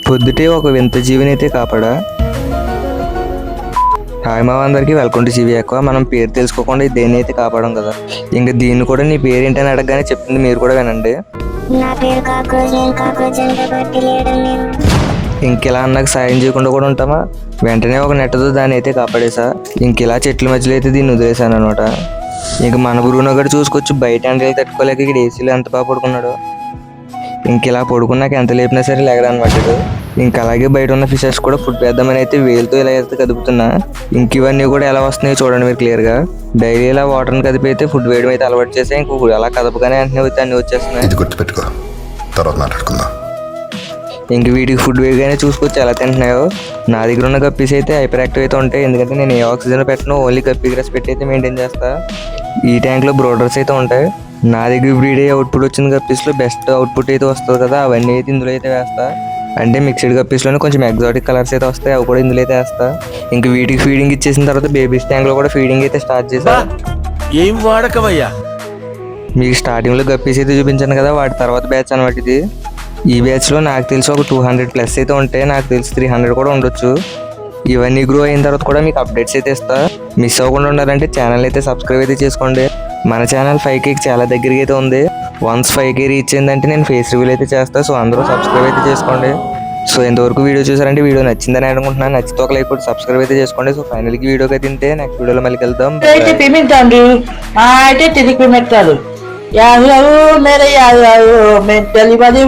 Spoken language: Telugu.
పొద్దుటే ఒక వింత జీవిని అయితే కాపాడా. హాయ్ మా అందరికి వెల్కమ్ టు జీవి ఎక్కువ. మనం పేరు తెలుసుకోకుండా దేన్ని అయితే కాపాడం కదా, ఇంకా దీన్ని కూడా నీ పేరు ఏంటని అడగగానే చెప్తుంది, మీరు కూడా వినండి. నా పేరు కాక్రోచ్. నేను కాక్రోచ్ అంటే బట్టి లేయడం నేను. ఇంకెలా అన్నకు సాయం చేయకుండా కూడా ఉంటామా? వెంటనే ఒక నెట్టతో దాన్ని అయితే కాపాడేసా. ఇంకెలా చెట్ల మధ్యలో అయితే దీన్ని వదిలేసాను అనమాట. ఇంక మన గురువును ఒకటి చూసుకొచ్చి బయట ఎండలు తట్టుకోలేక ఇక్కడ ఏసీలో ఎంత బాగా పడుకున్నాడు. ఇంకెలా పడుకున్నాక ఎంత లేపినా సరే లేగడనమాట. ఇంక అలాగే బయట ఉన్న ఫిషెస్ కూడా ఫుడ్ వేద్దామని అయితే వేలుతో ఇలా అయితే కదుపుతున్నా. ఇంక ఇవన్నీ కూడా ఎలా వస్తున్నాయో చూడండి మీరు క్లియర్గా. డైలీ ఇలా వాటర్ని కదిపి అయితే ఫుడ్ వేయడం అయితే అలవాటు చేస్తే ఇంకొక అలా కదపగానే వెంటనే అయితే అన్నీ వచ్చేస్తున్నాయి. ఇది గుర్తుపెట్టుకో, తర్వాత మాట్లాడుకుందాం. ఇంక వీటికి ఫుడ్ వేయగానే చూసుకొచ్చి ఎలా తింటున్నాయో. నా దగ్గర ఉన్న గప్పీస్ అయితే హైపర్ యాక్టివ్ అయితే ఉంటాయి, ఎందుకంటే నేను ఏ ఆక్సిజన్ పెట్టను, ఓన్లీ గప్పీ గ్రాస్ పెట్టి అయితే మెయింటైన్ చేస్తా. ఈ ట్యాంక్లో బ్రోడర్స్ అయితే ఉంటాయి. నా దగ్గర బ్రీడ్ అవుట్పుట్ వచ్చిన గప్పీస్లో బెస్ట్ అవుట్పుట్ అయితే వస్తుంది కదా, అవన్నీ అయితే ఇందులో అయితే వేస్తా. అంటే మిక్స్డ్ గప్పీస్లోనే కొంచెం ఎగ్జాటిక్ కలర్స్ అయితే వస్తాయి, అవి కూడా ఇందులో అయితే వేస్తా. ఇంక వీటికి ఫీడింగ్ ఇచ్చేసిన తర్వాత బేబీస్ ట్యాంక్లో కూడా ఫీడింగ్ అయితే స్టార్ట్ చేసా. ఏం వాడకవయ్యా. మీకు స్టార్టింగ్లో గప్పీస్ అయితే చూపించాను కదా, వాటి తర్వాత బ్యాచ్ అనమాట ఇది. ఈ బ్యాచ్లో నాకు తెలిసి ఒక 200+ అయితే ఉంటాయి, నాకు తెలిసి 300 కూడా ఉండొచ్చు. ఇవన్నీ గ్రో అయిన తర్వాత కూడా మీకు అప్డేట్స్ అయితే ఇస్తా. మిస్ అవ్వకుండా ఉండాలంటే ఛానల్ అయితే సబ్స్క్రైబ్ అయితే చేసుకోండి. మన ఛానల్ 5K చాలా దగ్గరికి అయితే ఉంది. వన్స్ 5K రీచ్ అయిందంటే నేను ఫేస్ రివీల్ అయితే చేస్తా. సో అందరూ సబ్స్క్రైబ్ అయితే చేసుకోండి. సో ఎంతవరకు వీడియో చూసారంటే వీడియో నచ్చిందని అనుకుంటున్నాను. నచ్చితే ఒక లైక్ కూడా సబ్స్క్రైబ్ అయితే చేసుకోండి. సో ఫైనల్కి వీడియోకి తింటే నెక్స్ట్ వీడియోలో మళ్ళీ వెళ్దాం. అయితే పిమించండి అయితే తిరిగి పిమిస్తారు. యారు మేరే యారు మెంటలి బది